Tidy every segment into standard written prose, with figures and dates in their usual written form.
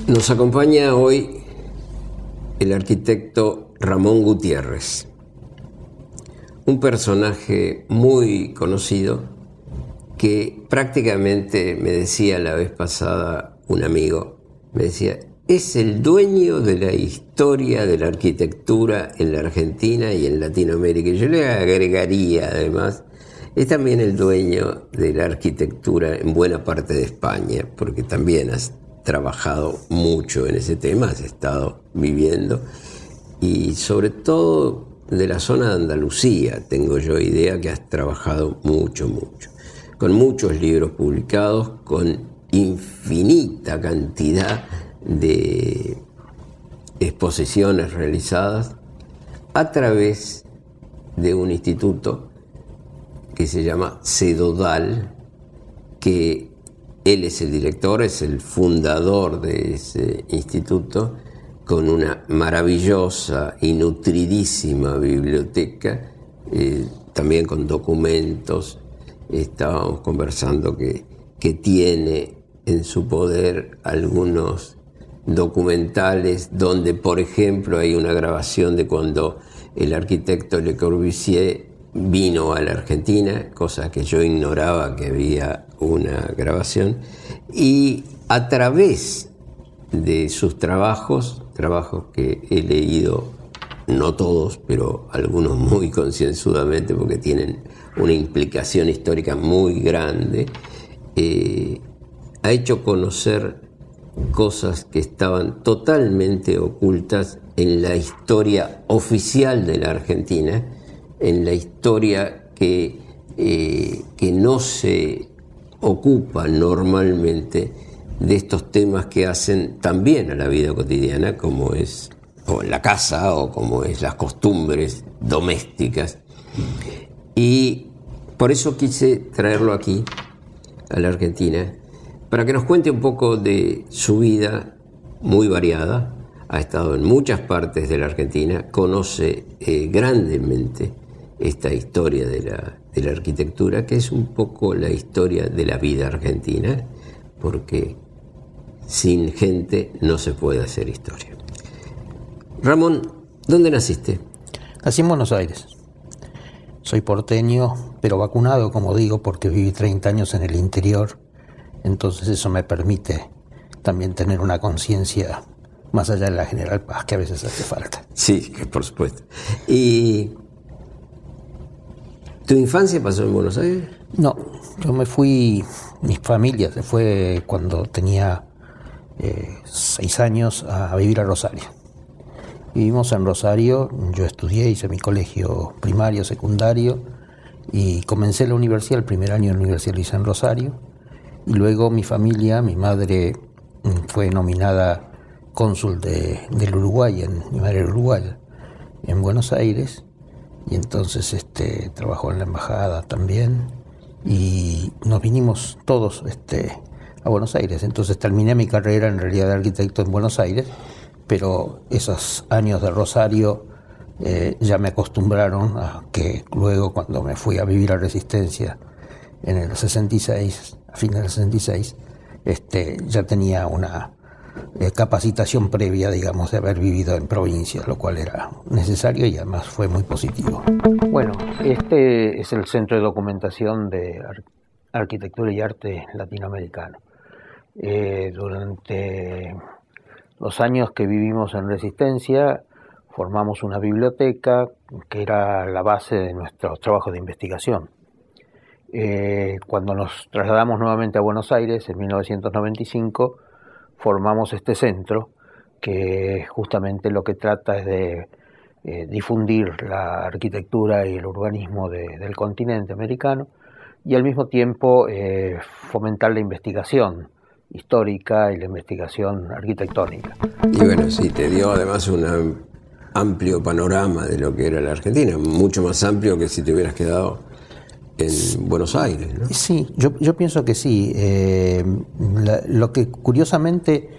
Nos acompaña hoy el arquitecto Ramón Gutiérrez, un personaje muy conocido que prácticamente me decía la vez pasada un amigo, me decía, es el dueño de la historia de la arquitectura en la Argentina y en Latinoamérica. Y yo le agregaría además, es también el dueño de la arquitectura en buena parte de España, porque también has trabajado mucho en ese tema, has estado viviendo, y sobre todo de la zona de Andalucía, tengo yo idea que has trabajado mucho, con muchos libros publicados, con infinita cantidad de exposiciones realizadas a través de un instituto que se llama Cedodal, que él es el director, es el fundador de ese instituto, con una maravillosa y nutridísima biblioteca, también con documentos. Estábamos conversando que tiene en su poder algunos documentales donde, por ejemplo, hay una grabación de cuando el arquitecto Le Corbusier vino a la Argentina, cosa que yo ignoraba que había una grabación, y a través de sus trabajos que he leído, no todos, pero algunos muy concienzudamente porque tienen una implicación histórica muy grande, ha hecho conocer cosas que estaban totalmente ocultas en la historia oficial de la Argentina, en la historia que no se ocupa normalmente de estos temas que hacen también a la vida cotidiana, como es o la casa o como es las costumbres domésticas. Y por eso quise traerlo aquí, a la Argentina, para que nos cuente un poco de su vida muy variada. Ha estado en muchas partes de la Argentina, conoce grandemente esta historia de la arquitectura, que es un poco la historia de la vida argentina, porque sin gente no se puede hacer historia. Ramón, ¿dónde naciste? Nací en Buenos Aires. Soy porteño, pero vacunado, como digo, porque viví 30 años en el interior. Entonces eso me permite también tener una conciencia más allá de la General Paz, que a veces hace falta. Sí, por supuesto. ¿Y tu infancia pasó en Buenos Aires? No, yo me fui, mi familia se fue cuando tenía 6 años a vivir a Rosario. Vivimos en Rosario, yo estudié, hice mi colegio primario, secundario y comencé la universidad, el primer año de la universidad lo hice en Rosario. Y luego mi familia, mi madre fue nominada cónsul del Uruguay, mi madre era uruguaya, en Buenos Aires, y entonces trabajó en la embajada también, y nos vinimos todos a Buenos Aires. Entonces terminé mi carrera en realidad de arquitecto en Buenos Aires, pero esos años de Rosario ya me acostumbraron a que luego, cuando me fui a vivir a Resistencia en el 66, a fines del 66, ya tenía una capacitación previa, digamos, de haber vivido en provincias, lo cual era necesario y además fue muy positivo. Bueno, este es el Centro de Documentación de Arquitectura y Arte Latinoamericano. Durante los años que vivimos en Resistencia, formamos una biblioteca que era la base de nuestros trabajos de investigación. Cuando nos trasladamos nuevamente a Buenos Aires en 1995, formamos este centro que justamente lo que trata es de difundir la arquitectura y el urbanismo del continente americano y al mismo tiempo fomentar la investigación histórica y la investigación arquitectónica. Y bueno, sí, te dio además un amplio panorama de lo que era la Argentina, mucho más amplio que si te hubieras quedado en Buenos Aires, ¿no? Sí, yo pienso que sí. Lo que curiosamente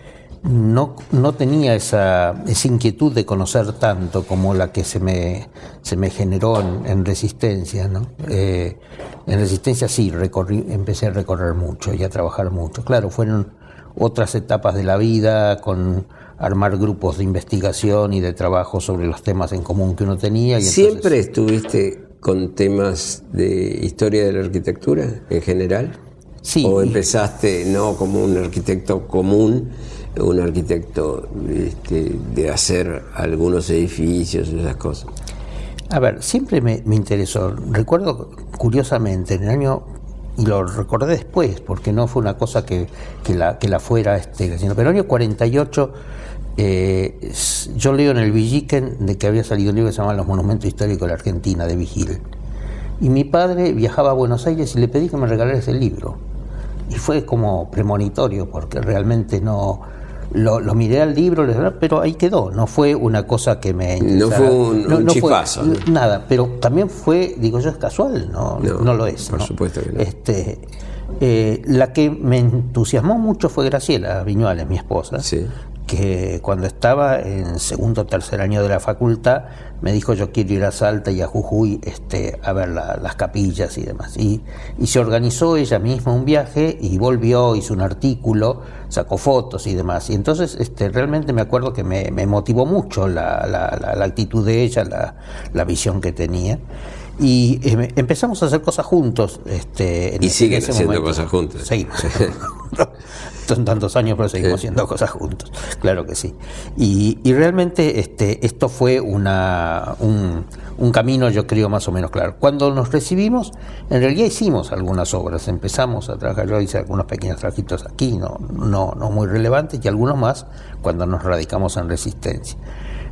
no tenía esa inquietud de conocer tanto como la que se me generó en Resistencia, ¿no? En Resistencia sí, empecé a recorrer mucho y a trabajar mucho. Claro, fueron otras etapas de la vida, con armar grupos de investigación y de trabajo sobre los temas en común que uno tenía. Y ¿Siempre estuviste con temas de historia de la arquitectura en general? Sí. ¿O empezaste no como un arquitecto común, un arquitecto de hacer algunos edificios y esas cosas? A ver, siempre me interesó. Recuerdo curiosamente en el año, y lo recordé después porque no fue una cosa que la fuera sino, pero en el año 48 yo leo en el Villiquen de que había salido un libro que se llamaba Los Monumentos Históricos de la Argentina, de Vigil, y mi padre viajaba a Buenos Aires y le pedí que me regalara ese libro, y fue como premonitorio porque realmente no lo miré al libro, pero ahí quedó, no fue una cosa que me interesara. No fue un chispazo, ¿no? Nada, pero también fue, digo yo, es casual, no lo es. Por supuesto que no. La que me entusiasmó mucho fue Graciela Viñuales, mi esposa, sí, que cuando estaba en segundo o tercer año de la facultad me dijo: yo quiero ir a Salta y a Jujuy a ver las capillas y demás, y se organizó ella misma un viaje y volvió, hizo un artículo, sacó fotos y demás, y entonces realmente me acuerdo que me motivó mucho la actitud de ella, la visión que tenía, y empezamos a hacer cosas juntos. Y siguen haciendo cosas juntos. Seguimos. Son tantos años, pero seguimos haciendo cosas juntos, claro que sí. Y realmente esto fue un camino, yo creo, más o menos claro. Cuando nos recibimos, en realidad hicimos algunas obras, empezamos a trabajar, yo hice algunos pequeños trabajitos aquí, no muy relevantes, y algunos más cuando nos radicamos en Resistencia.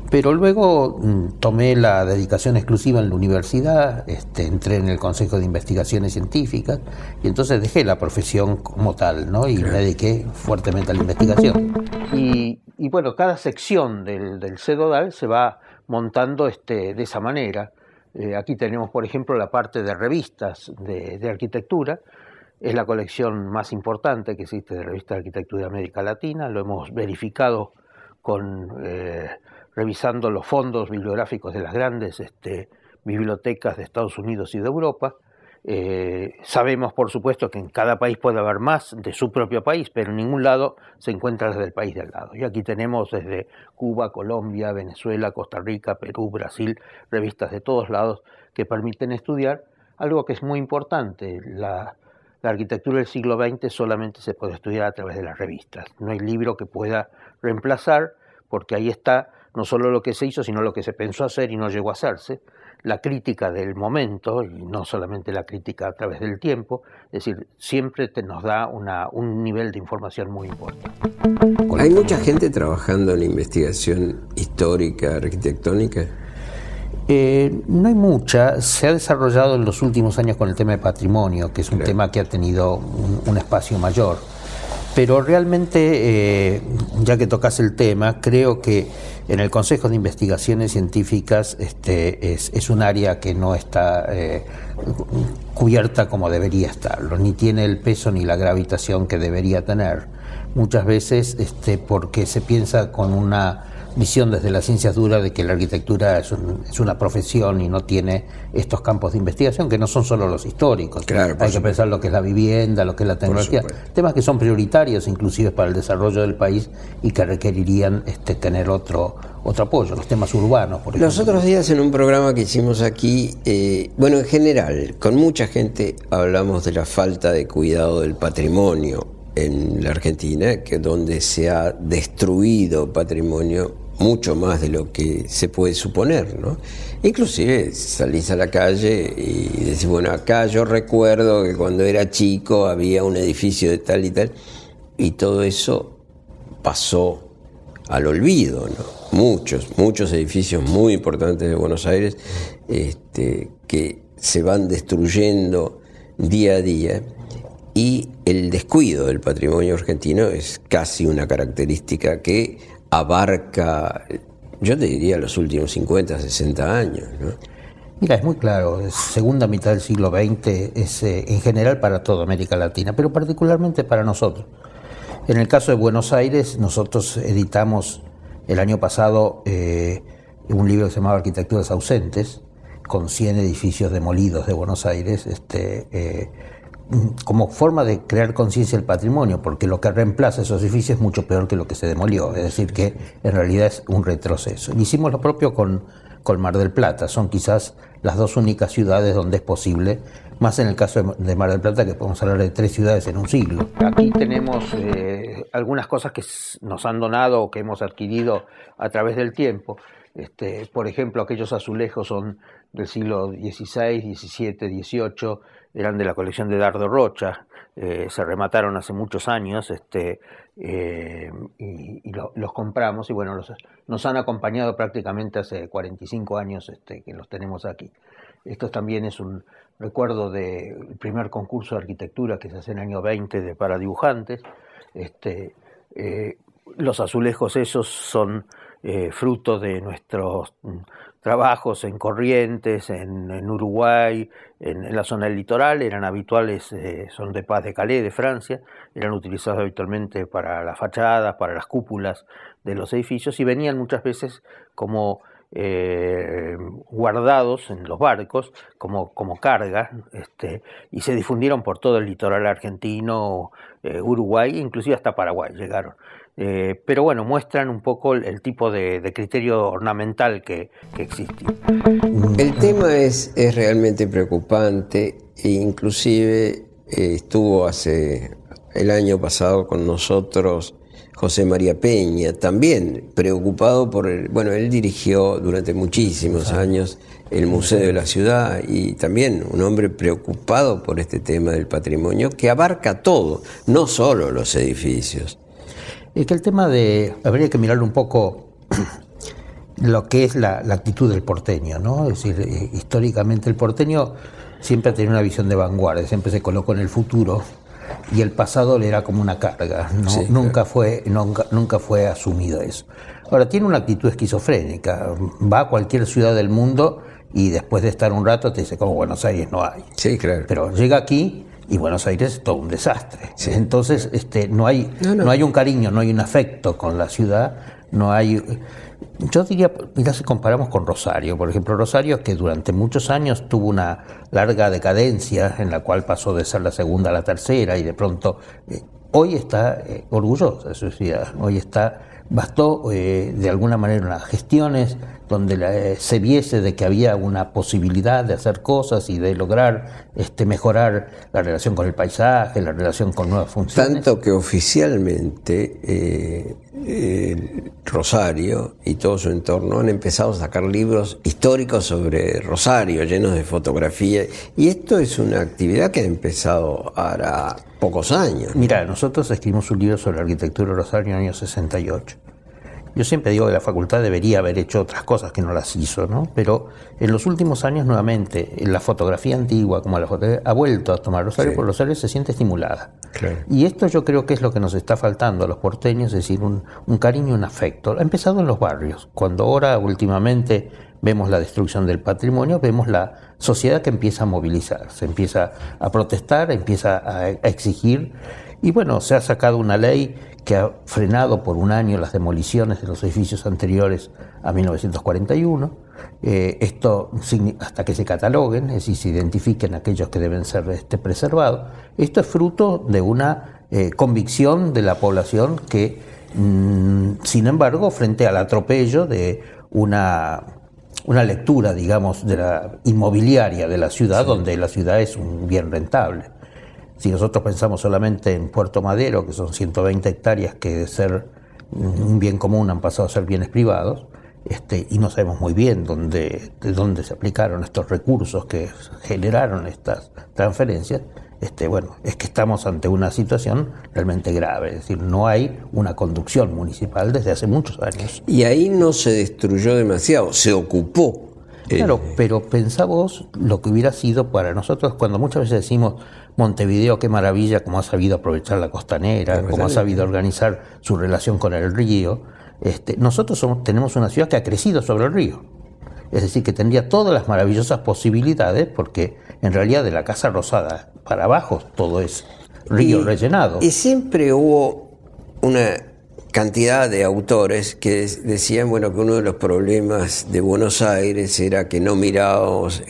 Pero luego tomé la dedicación exclusiva en la universidad, entré en el Consejo de Investigaciones Científicas y entonces dejé la profesión como tal, ¿no? Y me dediqué fuertemente a la investigación. Y bueno, cada sección del CEDODAL se va montando de esa manera. Aquí tenemos, por ejemplo, la parte de revistas de arquitectura. Es la colección más importante que existe de revistas de arquitectura de América Latina. Lo hemos verificado revisando los fondos bibliográficos de las grandes bibliotecas de Estados Unidos y de Europa. Sabemos, por supuesto, que en cada país puede haber más de su propio país, pero en ningún lado se encuentra desde el país de al lado. Y aquí tenemos desde Cuba, Colombia, Venezuela, Costa Rica, Perú, Brasil, revistas de todos lados que permiten estudiar algo que es muy importante. La arquitectura del siglo XX solamente se puede estudiar a través de las revistas. No hay libro que pueda reemplazar, porque ahí está no solo lo que se hizo, sino lo que se pensó hacer y no llegó a hacerse, la crítica del momento, y no solamente la crítica a través del tiempo, es decir, siempre nos da un nivel de información muy importante. ¿Hay mucha gente trabajando en investigación histórica, arquitectónica? No hay mucha, se ha desarrollado en los últimos años con el tema de patrimonio, que es un tema que ha tenido un espacio mayor. Pero realmente, ya que tocas el tema, creo que en el Consejo de Investigaciones Científicas es un área que no está cubierta como debería estarlo, ni tiene el peso ni la gravitación que debería tener. Muchas veces porque se piensa con una visión desde las ciencias duras de que la arquitectura es una profesión y no tiene estos campos de investigación que no son solo los históricos. Claro, hay que pensar lo que es la vivienda, lo que es la tecnología, temas que son prioritarios inclusive para el desarrollo del país y que requerirían tener otro apoyo, los temas urbanos, por ejemplo. Los otros días en un programa que hicimos aquí, en general, con mucha gente hablamos de la falta de cuidado del patrimonio en la Argentina, que donde se ha destruido patrimonio mucho más de lo que se puede suponer, ¿no? Inclusive salís a la calle y decís, bueno, acá yo recuerdo que cuando era chico había un edificio de tal y tal, y todo eso pasó al olvido, ¿no? Muchos edificios muy importantes de Buenos Aires que se van destruyendo día a día. y el descuido del patrimonio argentino es casi una característica que abarca, yo te diría, los últimos 50, 60 años, ¿no? Mira, es muy claro, segunda mitad del siglo XX es en general para toda América Latina, pero particularmente para nosotros. En el caso de Buenos Aires, nosotros editamos el año pasado un libro que se llamaba Arquitecturas Ausentes, con 100 edificios demolidos de Buenos Aires, como forma de crear conciencia del patrimonio, porque lo que reemplaza esos edificios es mucho peor que lo que se demolió, es decir, que en realidad es un retroceso. Hicimos lo propio con Mar del Plata, son quizás las dos únicas ciudades donde es posible, más en el caso de Mar del Plata, que podemos hablar de 3 ciudades en un siglo. Aquí tenemos algunas cosas que nos han donado o que hemos adquirido a través del tiempo. Por ejemplo, aquellos azulejos son del siglo XVI, XVII, XVIII, eran de la colección de Dardo Rocha, se remataron hace muchos años y los compramos y bueno, nos han acompañado prácticamente hace 45 años que los tenemos aquí. Esto también es un recuerdo del primer concurso de arquitectura que se hace en el año 20 para dibujantes. Los azulejos esos son fruto de nuestros trabajos en Corrientes, en Uruguay, en la zona del litoral, eran habituales, son de Paz de Calais, de Francia, eran utilizados habitualmente para las fachadas, para las cúpulas de los edificios y venían muchas veces como guardados en los barcos como carga, y se difundieron por todo el litoral argentino, Uruguay, inclusive hasta Paraguay llegaron. Pero bueno, muestran un poco el tipo de criterio ornamental que existía. El tema es realmente preocupante e inclusive estuvo el año pasado con nosotros José María Peña, también preocupado por él dirigió durante muchísimos años el Museo de la Ciudad y también un hombre preocupado por este tema del patrimonio que abarca todo, no solo los edificios. Es que el tema habría que mirarlo un poco lo que es la actitud del porteño, ¿no? Es decir, históricamente el porteño siempre ha tenido una visión de vanguardia, siempre se colocó en el futuro y el pasado le era como una carga, ¿no? Sí, nunca fue asumido eso. Ahora, tiene una actitud esquizofrénica, va a cualquier ciudad del mundo y después de estar un rato te dice, como Buenos Aires no hay. Sí, claro. Pero llega aquí y Buenos Aires es todo un desastre. Sí. Entonces no hay un cariño, no hay un afecto con la ciudad, no hay... Yo diría, mira, si comparamos con Rosario, por ejemplo, Rosario que durante muchos años tuvo una larga decadencia en la cual pasó de ser la segunda a la tercera y de pronto hoy está orgullosa de su ciudad, bastó de alguna manera unas gestiones donde se viese de que había una posibilidad de hacer cosas y de lograr mejorar la relación con el paisaje, la relación con nuevas funciones. Tanto que oficialmente Rosario y todo su entorno han empezado a sacar libros históricos sobre Rosario, llenos de fotografías, y esto es una actividad que ha empezado ahora pocos años. Mira, nosotros escribimos un libro sobre la arquitectura de Rosario en el año 68. Yo siempre digo que la facultad debería haber hecho otras cosas que no las hizo, ¿no? Pero en los últimos años, nuevamente, la fotografía antigua, como la fotografía, ha vuelto a tomar Rosario, porque Rosario se siente estimulada. Claro. Y esto yo creo que es lo que nos está faltando a los porteños, es decir, un cariño, un afecto. Ha empezado en los barrios. Cuando ahora, últimamente, vemos la destrucción del patrimonio, vemos la sociedad que empieza a movilizarse, empieza a protestar, empieza a exigir. Y bueno, se ha sacado una ley que ha frenado por un año las demoliciones de los edificios anteriores a 1941. Esto hasta que se cataloguen, es decir, se identifiquen aquellos que deben ser preservados. Esto es fruto de una convicción de la población que, sin embargo, frente al atropello de una lectura, digamos, de la inmobiliaria de la ciudad, donde la ciudad es un bien rentable. Si nosotros pensamos solamente en Puerto Madero, que son 120 hectáreas que de ser un bien común han pasado a ser bienes privados, y no sabemos muy bien de dónde se aplicaron estos recursos que generaron estas transferencias, bueno, es que estamos ante una situación realmente grave, es decir, no hay una conducción municipal desde hace muchos años. Y ahí no se destruyó demasiado, se ocupó. Claro, pero pensá vos lo que hubiera sido para nosotros cuando muchas veces decimos Montevideo, qué maravilla, cómo ha sabido aprovechar la costanera, cómo ha sabido organizar su relación con el río. Nosotros tenemos una ciudad que ha crecido sobre el río. Es decir, que tendría todas las maravillosas posibilidades, porque en realidad de la Casa Rosada para abajo todo es río rellenado. Y siempre hubo una cantidad de autores que decían, bueno, que uno de los problemas de Buenos Aires era que mirábamos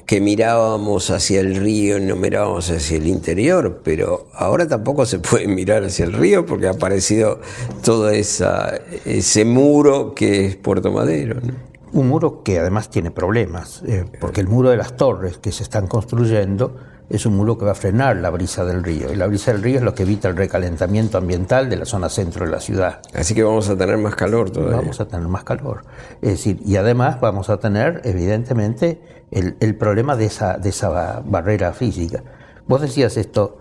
hacia el río y no mirábamos hacia el interior, pero ahora tampoco se puede mirar hacia el río porque ha aparecido todo ese muro que es Puerto Madero, ¿no? Un muro que además tiene problemas, porque el muro de las torres que se están construyendo es un muro que va a frenar la brisa del río, y la brisa del río es lo que evita el recalentamiento ambiental de la zona centro de la ciudad. Así que vamos a tener más calor todavía. Vamos a tener más calor. Es decir, y además vamos a tener, evidentemente, el problema de esa barrera física. Vos decías esto,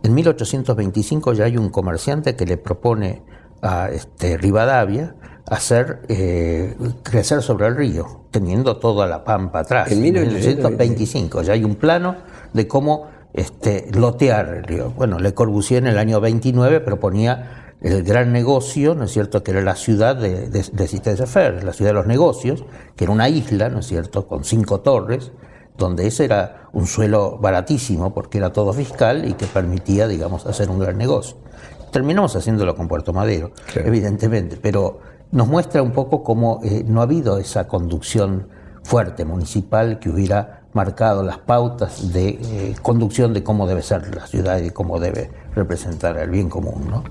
en 1825 ya hay un comerciante que le propone a Rivadavia hacer crecer sobre el río, teniendo toda la pampa atrás. En 1825 ya hay un plano de cómo lotear el río. Bueno, Le Corbusier en el año 29 proponía el gran negocio, ¿no es cierto?, que era la ciudad de Cité-des-Affaires, la ciudad de los negocios, que era una isla, ¿no es cierto?, con 5 torres, donde ese era un suelo baratísimo porque era todo fiscal y que permitía, digamos, hacer un gran negocio. Terminamos haciéndolo con Puerto Madero, claro, evidentemente, pero nos muestra un poco cómo no ha habido esa conducción fuerte municipal que hubiera marcado las pautas de conducción de cómo debe ser la ciudad y de cómo debe representar el bien común, ¿no?